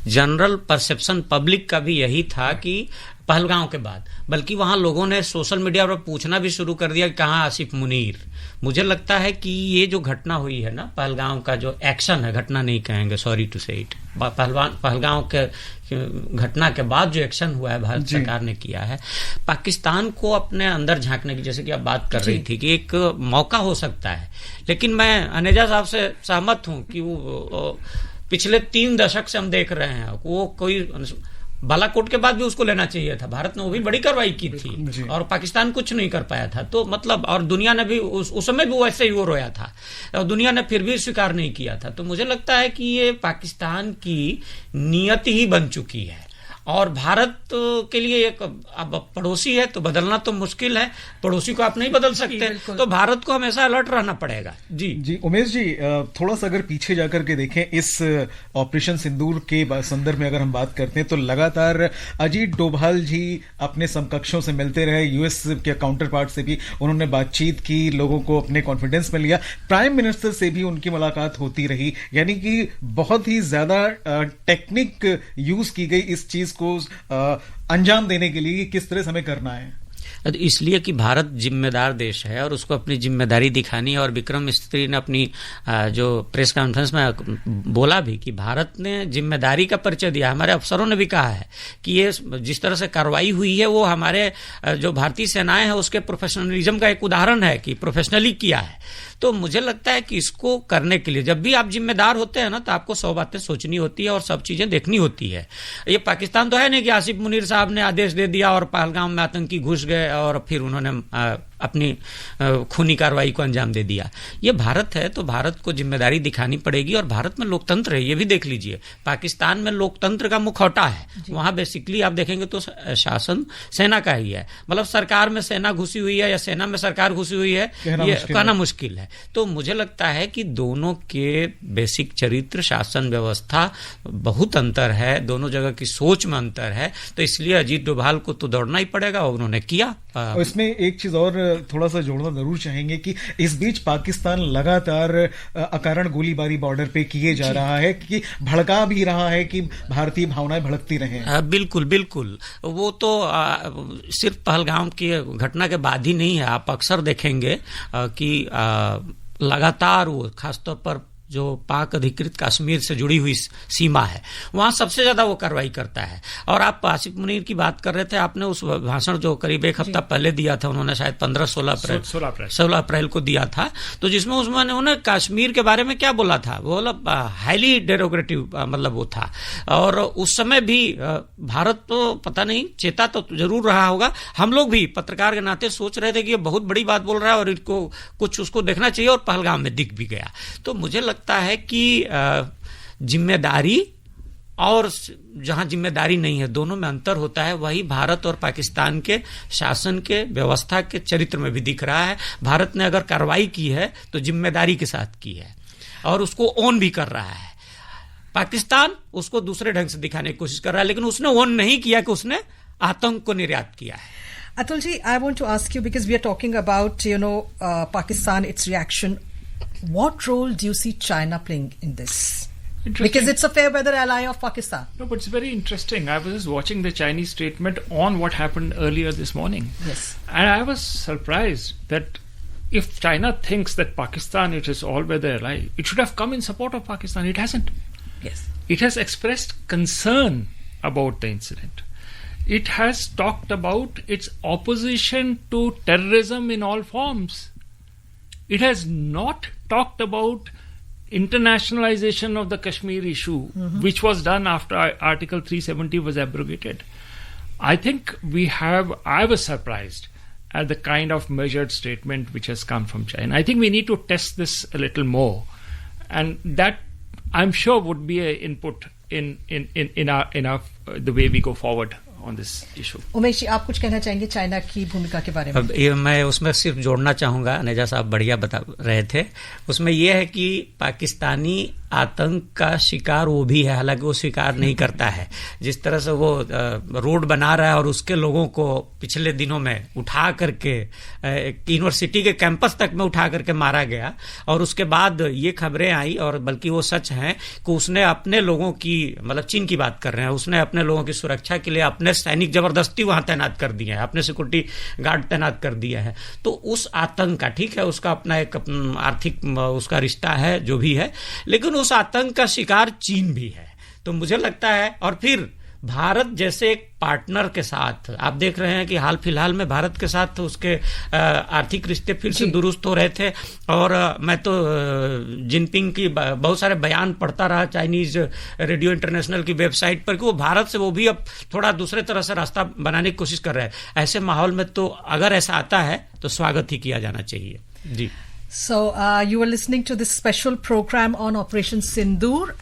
जनरल परसेप्शन पब्लिक का भी यही था कि पहलगांव के बाद, बल्कि वहां लोगों ने सोशल मीडिया पर पूछना भी शुरू कर दिया कि कहाँ आसिफ मुनीर। मुझे लगता है कि ये जो घटना हुई है ना, पहलगांव का जो एक्शन है, घटना नहीं कहेंगे, सॉरी टू से इट, पहलगांव के घटना के बाद जो एक्शन हुआ है भारत सरकार ने किया है, पाकिस्तान को अपने अंदर झांकने की, जैसे कि आप बात कर रही थी कि एक मौका हो सकता है। लेकिन मैं अनेजा साहब से सहमत हूं कि वो पिछले 3 दशक से हम देख रहे हैं, वो कोई बालाकोट के बाद भी उसको लेना चाहिए था। भारत ने वो भी बड़ी कार्रवाई की थी और पाकिस्तान कुछ नहीं कर पाया था। तो मतलब, और दुनिया ने भी उस समय भी वैसे ही वो रोया था और दुनिया ने फिर भी स्वीकार नहीं किया था। तो मुझे लगता है कि ये पाकिस्तान की नियति ही बन चुकी है और भारत के लिए एक, अब पड़ोसी है तो बदलना तो मुश्किल है, पड़ोसी को आप नहीं बदल सकते, तो भारत को हमेशा अलर्ट रहना पड़ेगा। जी उमेश जी, थोड़ा सा अगर पीछे जाकर के देखें, इस ऑपरेशन सिंदूर के संदर्भ में अगर हम बात करते हैं तो लगातार अजीत डोभाल जी अपने समकक्षों से मिलते रहे, यूएस के काउंटर पार्ट से भी उन्होंने बातचीत की, लोगों को अपने कॉन्फिडेंस में लिया, प्राइम मिनिस्टर से भी उनकी मुलाकात होती रही, यानी कि बहुत ही ज्यादा टेक्निक यूज की गई इस चीज इसको अंजाम देने के लिए किस तरह से हमें करना है? इसलिए कि भारत जिम्मेदार देश है और उसको अपनी जिम्मेदारी दिखानी है। और विक्रम मिस्त्री ने अपनी जो प्रेस कॉन्फ्रेंस में बोला भी कि भारत ने जिम्मेदारी का परिचय दिया। हमारे अफसरों ने भी कहा है कि ये जिस तरह से कार्रवाई हुई है वो हमारे जो भारतीय सेनाएं हैं उसके प्रोफेशनलिज्म का एक उदाहरण है कि प्रोफेशनली किया है। तो मुझे लगता है कि इसको करने के लिए जब भी आप जिम्मेदार होते हैं ना तो आपको 100 बातें सोचनी होती है और सब चीजें देखनी होती है। ये पाकिस्तान तो है नहीं कि आसिफ मुनीर साहब ने आदेश दे दिया और पहलगाम में आतंकी घुस गए और फिर उन्होंने अपनी खूनी कार्रवाई को अंजाम दे दिया। ये भारत है तो भारत को जिम्मेदारी दिखानी पड़ेगी। और भारत में लोकतंत्र है, ये भी देख लीजिए। पाकिस्तान में लोकतंत्र का मुखौटा है, वहां बेसिकली आप देखेंगे तो शासन सेना का ही है। मतलब सरकार में सेना घुसी हुई है या सेना में सरकार घुसी हुई है ये कहना मुश्किल है। तो मुझे लगता है कि दोनों के बेसिक चरित्र, शासन व्यवस्था बहुत अंतर है, दोनों जगह की सोच में अंतर है। तो इसलिए अजीत डोभाल को तो दौड़ना ही पड़ेगा और उन्होंने किया। और इसमें एक चीज और थोड़ा सा जोड़ना जरूर चाहेंगे कि इस बीच पाकिस्तान लगातार अकारण गोलीबारी बॉर्डर पे किए जा रहा है, कि भड़का भी रहा है कि भारतीय भावनाएं भड़कती रहें। बिल्कुल बिल्कुल, वो तो सिर्फ पहलगाम की घटना के बाद ही नहीं है। आप अक्सर देखेंगे कि लगातार वो खासतौर पर जो पाक अधिकृत कश्मीर से जुड़ी हुई सीमा है वहां सबसे ज्यादा वो कार्रवाई करता है। और आप आसिफ मुनीर की बात कर रहे थे, आपने उस भाषण जो करीब एक हफ्ता पहले दिया था, उन्होंने शायद 16 अप्रैल को दिया था, तो जिसमें उन्होंने कश्मीर के बारे में क्या बोला था, वो बोला हाईली डेरोगेटिव मतलब वो था। और उस समय भी भारत तो पता नहीं चेता तो जरूर रहा होगा। हम लोग भी पत्रकार के नाते सोच रहे थे कि ये बहुत बड़ी बात बोल रहा है और इनको कुछ उसको देखना चाहिए, और पहलगाम में दिख भी गया। तो मुझे लगता है कि जिम्मेदारी और जहां जिम्मेदारी नहीं है दोनों में अंतर होता है। वही भारत और पाकिस्तान के शासन के व्यवस्था के चरित्र में भी दिख रहा है। भारत ने अगर कार्रवाई की है तो जिम्मेदारी के साथ की है और उसको ओन भी कर रहा है। पाकिस्तान उसको दूसरे ढंग से दिखाने की कोशिश कर रहा है, लेकिन उसने ओन नहीं किया कि उसने आतंक को निर्यात किया है। Atul ji, I want to ask you, because we are talking about Pakistan, its reaction. What role do you see China playing in this? Because it's a fair weather ally of Pakistan. No, but it's very interesting. I was just watching the Chinese statement on what happened earlier this morning. Yes. And I was surprised that if China thinks that Pakistan it is all-weather ally, it should have come in support of Pakistan. It hasn't. Yes. It has expressed concern about the incident. It has talked about its opposition to terrorism in all forms. It has not talked about internationalization of the Kashmir issue, which was done after Article 370 was abrogated. I think I was surprised at the kind of measured statement which has come from China. I think we need to test this a little more, and that I'm sure would be an input in our the way we go forward on this issue. Umesh ji, आप कुछ कहना चाहेंगे China की भूमिका के बारे में? मैं उसमें सिर्फ जोड़ना चाहूंगा, नेजा साहब बढ़िया बता रहे थे, उसमें यह है कि पाकिस्तानी आतंक का शिकार वो भी है, हालांकि वो स्वीकार नहीं करता है। जिस तरह से वो रोड बना रहा है और उसके लोगों को पिछले दिनों में उठा करके यूनिवर्सिटी के कैंपस तक में उठा करके मारा गया, और उसके बाद ये खबरें आई, और बल्कि वो सच हैं कि उसने अपने लोगों की, मतलब चीन की बात कर रहे हैं, उसने अपने लोगों की सुरक्षा के लिए अपने सैनिक जबरदस्ती वहां तैनात कर दिए हैं, अपने सिक्योरिटी गार्ड तैनात कर दिया है। तो उस आतंक का, ठीक है, उसका अपना एक आर्थिक उसका रिश्ता है जो भी है, लेकिन उस आतंक का शिकार चीन भी है। तो मुझे लगता है, और फिर भारत जैसे एक पार्टनर के साथ आप देख रहे हैं कि हाल फिलहाल में भारत के साथ उसके आर्थिक रिश्ते फिर से दुरुस्त हो रहे थे। और मैं तो जिनपिंग की बहुत सारे बयान पढ़ता रहा चाइनीज रेडियो इंटरनेशनल की वेबसाइट पर कि वो भारत से वो भी अब थोड़ा दूसरे तरह से रास्ता बनाने की कोशिश कर रहे हैं। ऐसे माहौल में तो अगर ऐसा आता है तो स्वागत ही किया जाना चाहिए। जी। So you are listening to this special program on Operation Sindoor.